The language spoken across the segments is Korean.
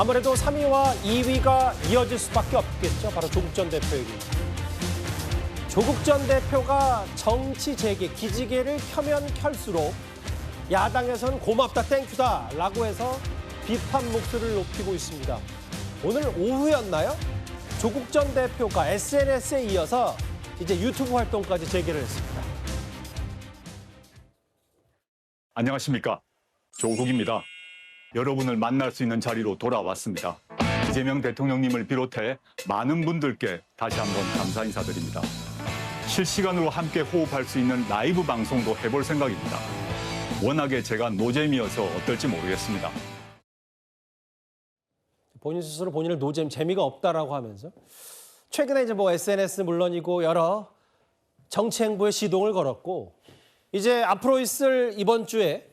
아무래도 3위와 2위가 이어질 수밖에 없겠죠. 바로 조국 전 대표 얘기입니다. 조국 전 대표가 정치 재개, 기지개를 켜면 켤수록 야당에서는 고맙다, 땡큐다라고 해서 비판 목소리를 높이고 있습니다. 오늘 오후였나요? 조국 전 대표가 SNS에 이어서 이제 유튜브 활동까지 재개를 했습니다. 안녕하십니까. 조국입니다. 여러분을 만날 수 있는 자리로 돌아왔습니다. 이재명 대통령님을 비롯해 많은 분들께 다시 한번 감사 인사드립니다. 실시간으로 함께 호흡할 수 있는 라이브 방송도 해볼 생각입니다. 워낙에 제가 노잼이어서 어떨지 모르겠습니다. 본인 스스로 본인을 노잼, 재미가 없다라고 하면서 최근에 이제 뭐 SNS 물론이고 여러 정치 행보에 시동을 걸었고 이제 앞으로 있을 이번 주에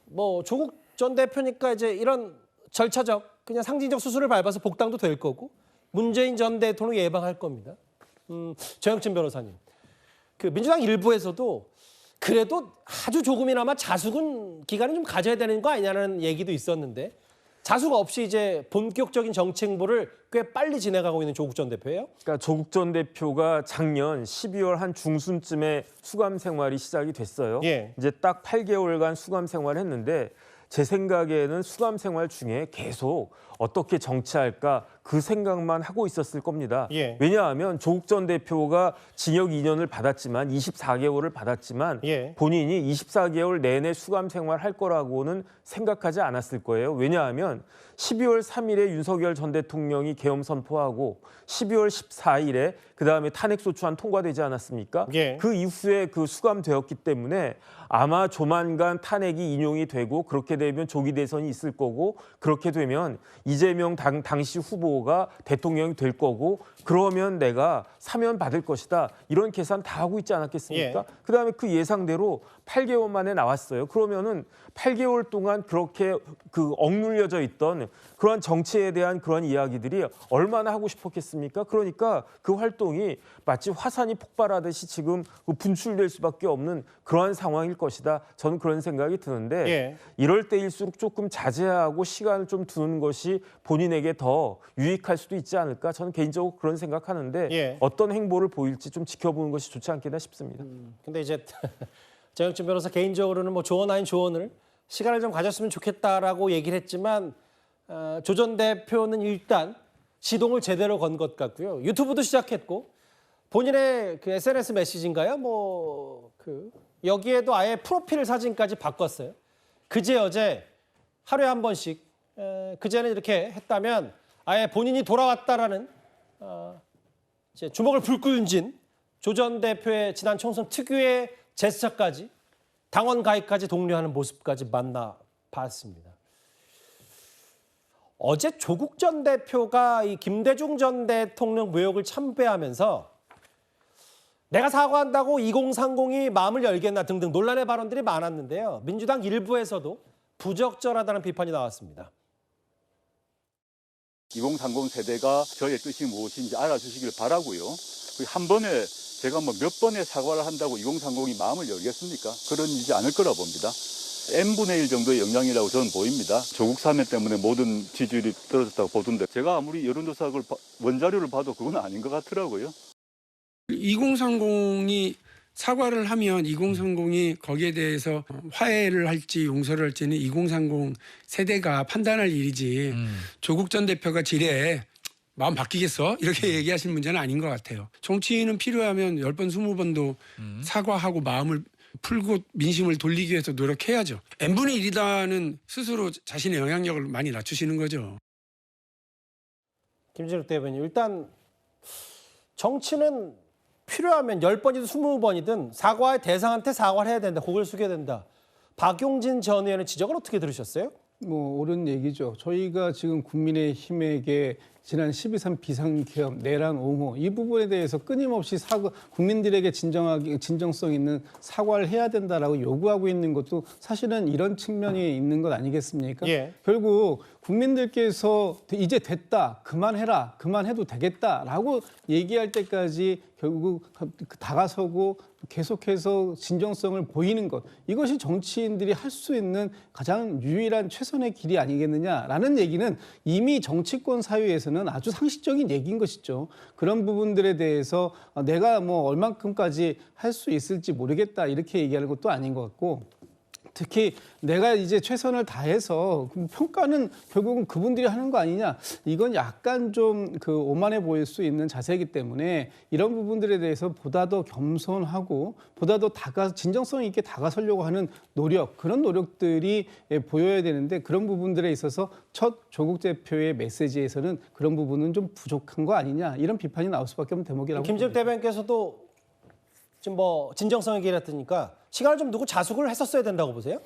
뭐 조국 전 대표니까 이제 이런 절차적 그냥 상징적 수순을 밟아서 복당도 될 거고 문재인 전 대통령 예방할 겁니다. 정영진 변호사님, 그 민주당 일부에서도 그래도 아주 조금이나마 자숙은 기간을 좀 가져야 되는 거 아니냐는 얘기도 있었는데 자숙 없이 이제 본격적인 정치 행보를 꽤 빨리 진행하고 있는 조국 전 대표예요. 그러니까 조국 전 대표가 작년 12월 한 중순쯤에 수감 생활이 시작이 됐어요. 예. 이제 딱 8개월간 수감 생활을 했는데 제 생각에는 수감 생활 중에 계속 어떻게 정치할까 그 생각만 하고 있었을 겁니다. 예. 왜냐하면 조국 전 대표가 징역 2년을 받았지만 24개월을 받았지만 예. 본인이 24개월 내내 수감 생활할 거라고는 생각하지 않았을 거예요. 왜냐하면 12월 3일에 윤석열 전 대통령이 계엄 선포하고 12월 14일에 그다음에 탄핵소추안 통과되지 않았습니까? 예. 그 이후에 그 수감되었기 때문에 아마 조만간 탄핵이 인용이 되고 그렇게 되면 조기 대선이 있을 거고 그렇게 되면 이재명 당시 후보가 대통령이 될 거고 그러면 내가 사면 받을 것이다. 이런 계산 다 하고 있지 않았겠습니까? 예. 그다음에 그 예상대로 8개월 만에 나왔어요. 그러면은 8개월 동안 그렇게 그 억눌려져 있던 그런 정치에 대한 그런 이야기들이 얼마나 하고 싶었겠습니까? 그러니까 그 활동이 마치 화산이 폭발하듯이 지금 분출될 수밖에 없는 그러한 상황일 것이다. 저는 그런 생각이 드는데 예. 이럴 때일수록 조금 자제하고 시간을 좀 두는 것이 본인에게 더 유익할 수도 있지 않을까? 저는 개인적으로 그런 생각하는데 예. 어떤 행보를 보일지 좀 지켜보는 것이 좋지 않겠나 싶습니다. 근데 이제 정영진 변호사 개인적으로는 뭐 조언 아닌 조언을 시간을 좀 가졌으면 좋겠다라고 얘기를 했지만 조 전 대표는 일단 시동을 제대로 건 것 같고요. 유튜브도 시작했고 본인의 그 SNS 메시지인가요? 뭐 그 여기에도 아예 프로필 사진까지 바꿨어요. 그제 어제 하루에 한 번씩 그제는 이렇게 했다면 아예 본인이 돌아왔다라는 이제 주먹을 불끈 쥔 조 전 대표의 지난 총선 특유의 제스처까지 당원 가입까지 독려하는 모습까지 만나봤습니다. 어제 조국 전 대표가 이 김대중 전 대통령 묘역을 참배하면서 내가 사과한다고 2030이 마음을 열겠나 등등 논란의 발언들이 많았는데요. 민주당 일부에서도 부적절하다는 비판이 나왔습니다. 2030 세대가 저의 뜻이 무엇인지 알아주시길 바라고요. 한 번에 제가 뭐 몇 번의 사과를 한다고 2030이 마음을 열겠습니까? 그런지 않을 거라 봅니다. N분의 1 정도의 영향이라고 저는 보입니다. 조국 사면 때문에 모든 지지율이 떨어졌다고 보던데 제가 아무리 여론조사 원자료를 봐도 그건 아닌 것 같더라고요. 2030이 사과를 하면 2030이 거기에 대해서 화해를 할지 용서를 할지는 2030 세대가 판단할 일이지 조국 전 대표가 지레 마음 바뀌겠어? 이렇게 얘기하실 문제는 아닌 것 같아요. 정치인은 필요하면 10번, 20번도 사과하고 마음을 풀고 민심을 돌리기 위해서 노력해야죠. n분의 1이다는 스스로 자신의 영향력을 많이 낮추시는 거죠. 김진욱 대변인, 일단 정치는 필요하면 10번이든 20번이든 사과의 대상한테 사과를 해야 된다. 고개를 숙여야 된다. 박용진 전 의원의 지적을 어떻게 들으셨어요? 뭐 옳은 얘기죠. 저희가 지금 국민의힘에게 지난 12.3 비상기업 내란 옹호 이 부분에 대해서 끊임없이 국민들에게 진정성 있는 사과를 해야 된다라고 요구하고 있는 것도 사실은 이런 측면이 있는 것 아니겠습니까? 예. 결국 국민들께서 이제 됐다, 그만해라, 그만해도 되겠다라고 얘기할 때까지 결국 다가서고 계속해서 진정성을 보이는 것, 이것이 정치인들이 할 수 있는 가장 유일한 최선의 길이 아니겠느냐라는 얘기는 이미 정치권 사회에서는 아주 상식적인 얘기인 것이죠. 그런 부분들에 대해서 내가 뭐 얼만큼까지 할 수 있을지 모르겠다 이렇게 얘기하는 것도 아닌 것 같고, 특히 내가 이제 최선을 다해서 평가는 결국은 그분들이 하는 거 아니냐, 이건 약간 좀 오만해 보일 수 있는 자세이기 때문에 이런 부분들에 대해서 보다 더 겸손하고 보다 더 진정성 있게 다가서려고 하는 노력, 그런 노력들이 보여야 되는데, 그런 부분들에 있어서 첫 조국 대표의 메시지에서는 그런 부분은 좀 부족한 거 아니냐, 이런 비판이 나올 수밖에 없는 대목이라고 김재욱 대변인께서도 지금 뭐 진정성 얘기를 했으니까 시간을 좀 두고 자숙을 했었어야 된다고 보세요?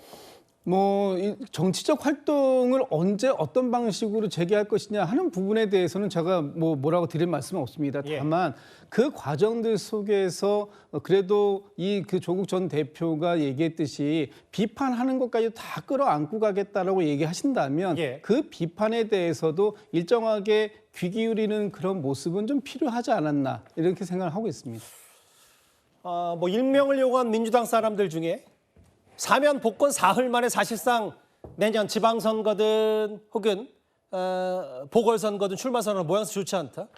이 정치적 활동을 언제 어떤 방식으로 재개할 것이냐 하는 부분에 대해서는 제가 뭐라고 드릴 말씀은 없습니다. 예. 다만 그 과정들 속에서 그래도 그 조국 전 대표가 얘기했듯이 비판하는 것까지 다 끌어안고 가겠다라고 얘기하신다면 예. 그 비판에 대해서도 일정하게 귀 기울이는 그런 모습은 좀 필요하지 않았나, 이렇게 생각을 하고 있습니다. 뭐 일명을 요구한 민주당 사람들 중에 사면 복권 사흘 만에 사실상 내년 지방선거든 혹은 보궐선거든 출마선언 모양새 좋지 않다.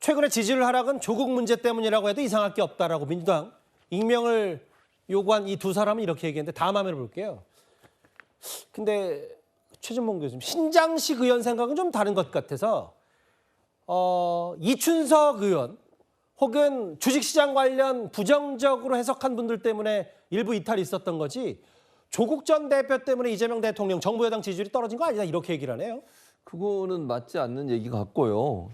최근에 지지율 하락은 조국 문제 때문이라고 해도 이상할 게 없다라고 민주당 익명을 요구한 이 두 사람은 이렇게 얘기했는데 다음 화면을 볼게요. 근데 최진봉 교수님, 신장식 의원 생각은 좀 다른 것 같아서 이춘석 의원 혹은 주식시장 관련 부정적으로 해석한 분들 때문에 일부 이탈이 있었던 거지, 조국 전 대표 때문에 이재명 대통령 정부 여당 지지율이 떨어진 거 아니냐, 이렇게 얘기를 하네요. 그거는 맞지 않는 얘기 같고요.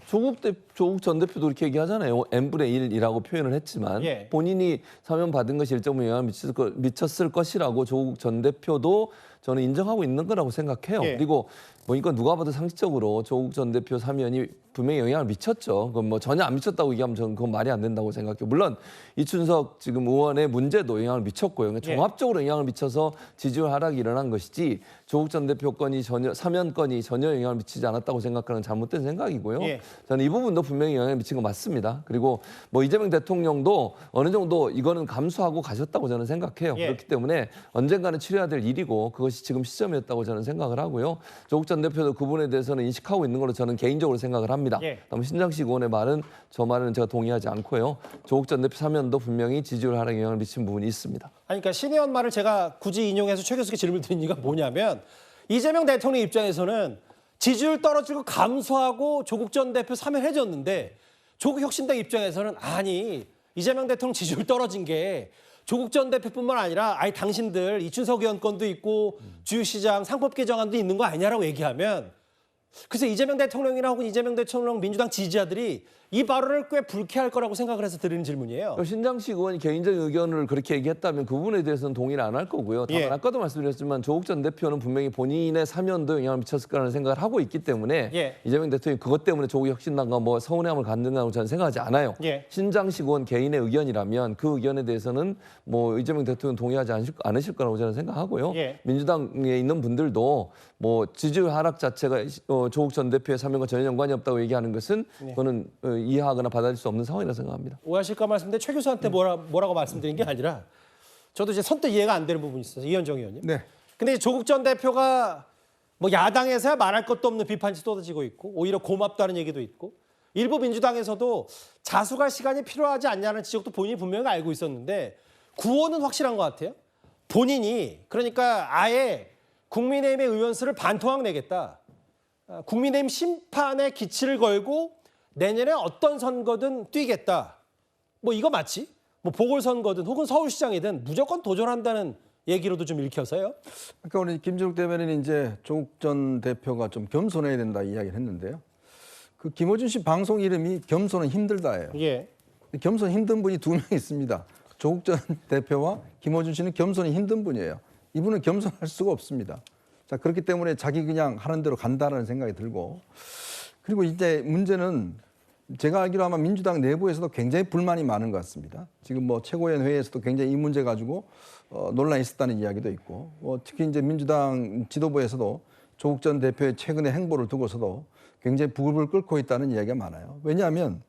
조국 전 대표도 그렇게 얘기하잖아요. n분의 1이라고 표현을 했지만 예. 본인이 사면 받은 것이 일정 부분 영향을 미쳤을 것이라고 조국 전 대표도 저는 인정하고 있는 거라고 생각해요. 예. 그리고 이건 누가 봐도 상식적으로 조국 전 대표 사면이 분명히 영향을 미쳤죠. 그건 뭐 전혀 안 미쳤다고 얘기하면 저는 그건 말이 안 된다고 생각해요. 물론 이춘석 지금 의원의 문제도 영향을 미쳤고요. 그러니까 예. 종합적으로 영향을 미쳐서 지지율 하락이 일어난 것이지 조국 전 대표 건이 사면건이 전혀 영향을 미치지 않았다고 생각하는 잘못된 생각이고요. 예. 저는 이 부분도 분명히 영향을 미친 거 맞습니다. 그리고 뭐 이재명 대통령도 어느 정도 이거는 감수하고 가셨다고 저는 생각해요. 예. 그렇기 때문에 언젠가는 치러야 될 일이고 그것이 지금 시점이었다고 저는 생각을 하고요. 조국 전 대표도 그 부분에 대해서는 인식하고 있는 걸로 저는 개인적으로 생각을 합니다. 예. 다만 신장식 의원의 말은 저 말은 제가 동의하지 않고요. 조국 전 대표 사면도 분명히 지지율 하락에 영향을 미친 부분이 있습니다. 아니, 그러니까 신 의원 말을 제가 굳이 인용해서 최 교수께 질문을 드린 이유가 뭐냐면, 이재명 대통령 입장에서는 지지율 떨어지고 감소하고 조국 전 대표 사면해줬는데, 조국 혁신당 입장에서는 아니, 이재명 대통령 지지율 떨어진 게 조국 전 대표뿐만 아니라 아예 당신들 이춘석 의원 건도 있고 주유시장 상법 개정안도 있는 거 아니냐라고 얘기하면, 그래서 이재명 대통령이나 혹은 이재명 대통령 민주당 지지자들이 이 발언을 꽤 불쾌할 거라고 생각을 해서 드리는 질문이에요. 신장식 의원이 개인적인 의견을 그렇게 얘기했다면 그 부분에 대해서는 동의를 안 할 거고요. 다만 예. 아까도 말씀드렸지만 조국 전 대표는 분명히 본인의 사면도 영향을 미쳤을 거라는 생각을 하고 있기 때문에 예. 이재명 대통령이 그것 때문에 조국 혁신당과 뭐 서운함을 갖는다고 저는 생각하지 않아요. 예. 신장식 의원 개인의 의견이라면 그 의견에 대해서는 뭐 이재명 대통령 동의하지 않으실 거라고 저는 생각하고요. 예. 민주당에 있는 분들도 뭐 지지율 하락 자체가 조국 전 대표의 사면과 전혀 연관이 없다고 얘기하는 것은 저는 이해하거나 받아들일 수 없는 상황이라고 생각합니다. 오해하실까 말씀인데 최 교수한테 뭐라고 말씀드린 게 아니라 저도 이제 선뜻 이해가 안 되는 부분이 있어요. 이현정 의원님. 네. 근데 조국 전 대표가 뭐 야당에서야 말할 것도 없는 비판이 쏟아지고 있고 오히려 고맙다는 얘기도 있고 일부 민주당에서도 자숙할 시간이 필요하지 않냐는 지적도 본인이 분명히 알고 있었는데 구호는 확실한 것 같아요. 본인이 그러니까 아예 국민의힘의 의원수를 반토막 내겠다. 국민의힘 심판에 기치를 걸고 내년에 어떤 선거든 뛰겠다. 뭐 이거 맞지? 뭐 보궐선거든 혹은 서울시장이든 무조건 도전한다는 얘기로도 좀 읽혀서요. 아까 우리 김재욱 대변인이 이제 조국 전 대표가 좀 겸손해야 된다 이야기를 했는데요. 그 김어준 씨 방송 이름이 겸손은 힘들다예요. 예. 겸손 힘든 분이 두 명 있습니다. 조국 전 대표와 김어준 씨는 겸손이 힘든 분이에요. 이분은 겸손할 수가 없습니다. 자, 그렇기 때문에 자기 그냥 하는 대로 간다라는 생각이 들고 그리고 이제 문제는 제가 알기로 아마 민주당 내부에서도 굉장히 불만이 많은 것 같습니다. 지금 뭐 최고위원 회의에서도 굉장히 이 문제 가지고 논란이 있었다는 이야기도 있고, 특히 이제 민주당 지도부에서도 조국 전 대표의 최근의 행보를 두고서도 굉장히 부글부글 끓고 있다는 이야기가 많아요. 왜냐하면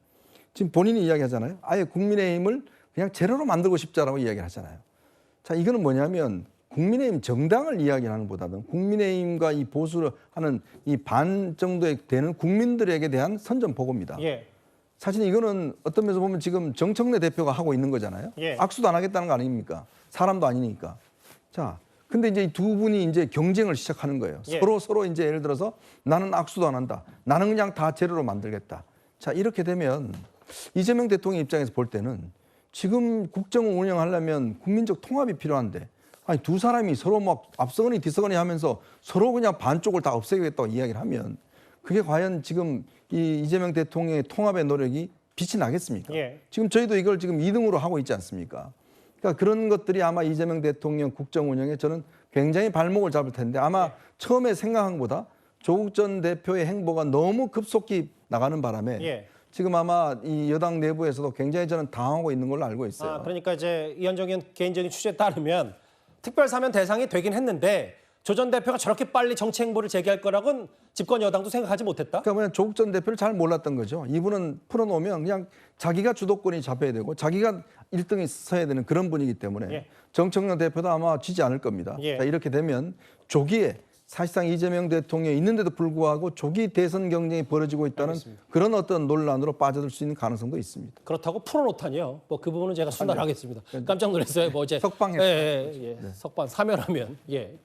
지금 본인이 이야기하잖아요. 아예 국민의힘을 그냥 제로로 만들고 싶다라고 이야기를 하잖아요. 자, 이거는 뭐냐면 국민의힘 정당을 이야기하는 것보다는 국민의힘과 이 보수를 하는 이 반 정도에 되는 국민들에게 대한 선전포고입니다. 예. 사실 이거는 어떤 면에서 보면 지금 정청래 대표가 하고 있는 거잖아요. 예. 악수도 안 하겠다는 거 아닙니까? 사람도 아니니까. 자, 근데 이제 이 두 분이 이제 경쟁을 시작하는 거예요. 예. 서로 이제 예를 들어서 나는 악수도 안 한다. 나는 그냥 다 제로로 만들겠다. 자, 이렇게 되면 이재명 대통령 입장에서 볼 때는 지금 국정을 운영하려면 국민적 통합이 필요한데, 아니 두 사람이 서로 막 앞서거니 뒤서거니 하면서 서로 그냥 반쪽을 다 없애겠다고 이야기를 하면 그게 과연 지금 이 이재명 대통령의 통합의 노력이 빛이 나겠습니까? 예. 지금 저희도 이걸 지금 2등으로 하고 있지 않습니까? 그러니까 그런 것들이 아마 이재명 대통령 국정 운영에 저는 굉장히 발목을 잡을 텐데 아마 처음에 생각한 것보다 조국 전 대표의 행보가 너무 급속히 나가는 바람에 예. 지금 아마 이 여당 내부에서도 굉장히 저는 당하고 있는 걸로 알고 있어요. 아, 그러니까 이제 이현정 의원 개인적인 취재에 따르면 특별사면 대상이 되긴 했는데 조 전 대표가 저렇게 빨리 정치 행보를 제기할 거라고는 집권 여당도 생각하지 못했다. 그러니까 그냥 조국 전 대표를 잘 몰랐던 거죠. 이분은 풀어놓으면 그냥 자기가 주도권이 잡혀야 되고 자기가 1등에 서야 되는 그런 분이기 때문에 예. 정청래 대표도 아마 지지 않을 겁니다. 예. 자, 이렇게 되면 조기에 사실상 이재명 대통령이 있는데도 불구하고 조기 대선 경쟁이 벌어지고 있다는 알겠습니다. 그런 어떤 논란으로 빠져들 수 있는 가능성도 있습니다. 그렇다고 풀어놓다니요. 뭐 그 부분은 제가 순화하겠습니다. 깜짝 놀랐어요. 뭐 이제 석방했다. 예. 석방 사면하면 예.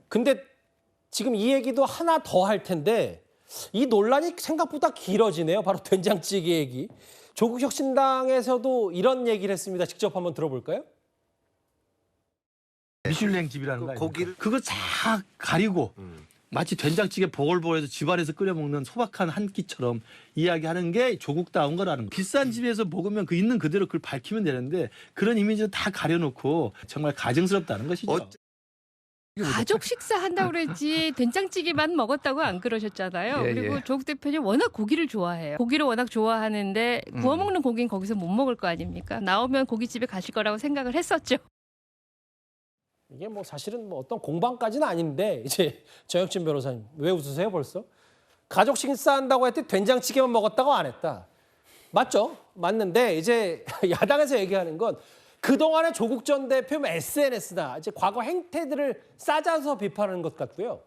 근데 지금 이 얘기도 하나 더 할 텐데 이 논란이 생각보다 길어지네요. 바로 된장찌개 얘기. 조국 혁신당에서도 이런 얘기를 했습니다. 직접 한번 들어볼까요? 미슐랭 집이라는 거 고기를 그거 싹 가리고 마치 된장찌개 보글보글해서 집안에서 끓여 먹는 소박한 한 끼처럼 이야기하는 게 조국다운 거라는 거. 비싼 집에서 먹으면 그 있는 그대로 그걸 밝히면 되는데 그런 이미지를 다 가려놓고 정말 가증스럽다는 것이죠. 가족 식사한다고 그랬지 된장찌개만 먹었다고 안 그러셨잖아요. 예, 그리고 예. 조국 대표님 워낙 고기를 좋아해요. 고기를 워낙 좋아하는데 구워 먹는 고기는 거기서 못 먹을 거 아닙니까? 나오면 고깃집에 가실 거라고 생각을 했었죠. 이게 뭐 사실은 뭐 어떤 공방까지는 아닌데 이제 정혁진 변호사님 왜 웃으세요 벌써? 가족 식사한다고 했더니 된장찌개만 먹었다고 안 했다. 맞죠? 맞는데 이제 야당에서 얘기하는 건 그동안의 조국 전 대표 SNS나 이제 과거 행태들을 싸잡아서 비판하는 것 같고요.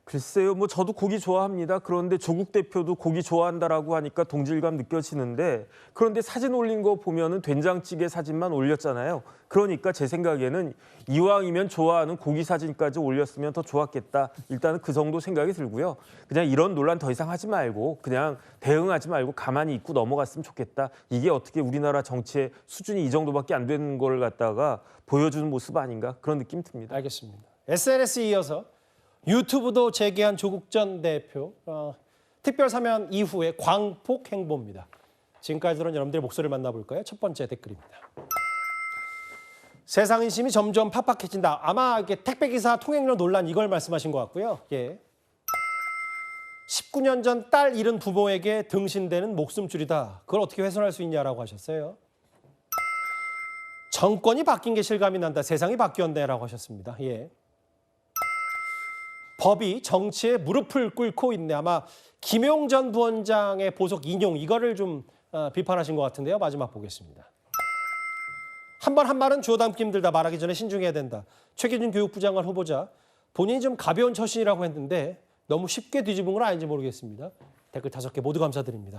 글쎄요, 뭐 저도 고기 좋아합니다. 그런데 조국 대표도 고기 좋아한다라고 하니까 동질감 느껴지는데 그런데 사진 올린 거 보면은 된장찌개 사진만 올렸잖아요. 그러니까 제 생각에는 이왕이면 좋아하는 고기 사진까지 올렸으면 더 좋았겠다. 일단은 그 정도 생각이 들고요. 그냥 이런 논란 더 이상 하지 말고 그냥 대응하지 말고 가만히 있고 넘어갔으면 좋겠다. 이게 어떻게 우리나라 정치의 수준이 이 정도밖에 안 되는 걸 갖다가 보여주는 모습 아닌가 그런 느낌 듭니다. 알겠습니다. SNS에 이어서 유튜브도 재개한 조국 전 대표 특별사면 이후의 광폭 행보입니다. 지금까지 들은 여러분들의 목소리를 만나볼까요? 첫 번째 댓글입니다. 세상 인심이 점점 팍팍해진다. 아마 이게 택배기사 통행료 논란 이걸 말씀하신 것 같고요. 예. 19년 전 딸 잃은 부모에게 등신대는 목숨줄이다. 그걸 어떻게 훼손할 수 있냐라고 하셨어요. 정권이 바뀐 게 실감이 난다. 세상이 바뀌었네라고 하셨습니다. 예. 법이 정치에 무릎을 꿇고 있네. 아마 김용 전 부원장의 보석 인용 이거를 좀 비판하신 것 같은데요. 마지막 보겠습니다. 한 번 한 말은 주워 담기 힘들다. 말하기 전에 신중해야 된다. 최기준 교육부 장관 후보자 본인이 좀 가벼운 처신이라고 했는데 너무 쉽게 뒤집은 건 아닌지 모르겠습니다. 댓글 5개 모두 감사드립니다.